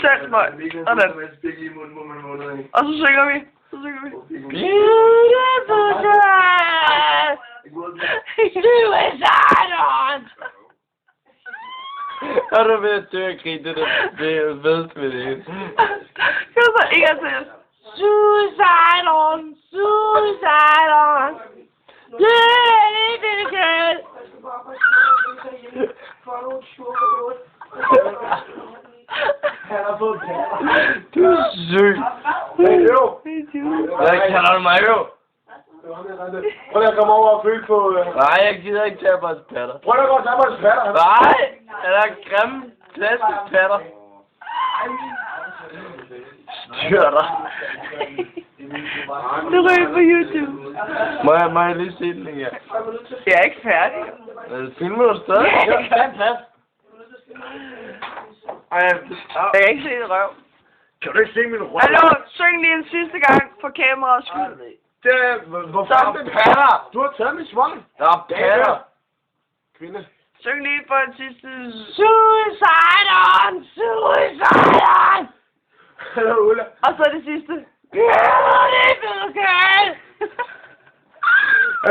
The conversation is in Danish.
Selv mig. Sådan. Og så synger vi. Beautiful girl. Suicide. Har du ved at dø og grine, det er vedst med det. Kan du så ikke til? Suicide on. Beautiful girl. Du er syg. Hvad kalder du mig, jo? Prøv lige at komme over og føle på... Nej, jeg gider ikke tage vores patter. Prøv lige at gå og tage vores patter. Nej, er der grimme plastikpatter? Styr dig. Du ryger på YouTube. Må jeg lige se den igen? Jeg er ikke færdig. Filmer du stadig? Tag en plads. Jeg kan ikke se det røv. Kan du ikke se min røv? Hallo, syng lige en sidste gang for kameraets skyld. Det er... Hvorfor Der er patter! Du har taget min svang. Der er patter! Kvinde. Syng lige for en sidste... Suicide on! Hallo, Ulla. Og så det sidste. Beautiful girl!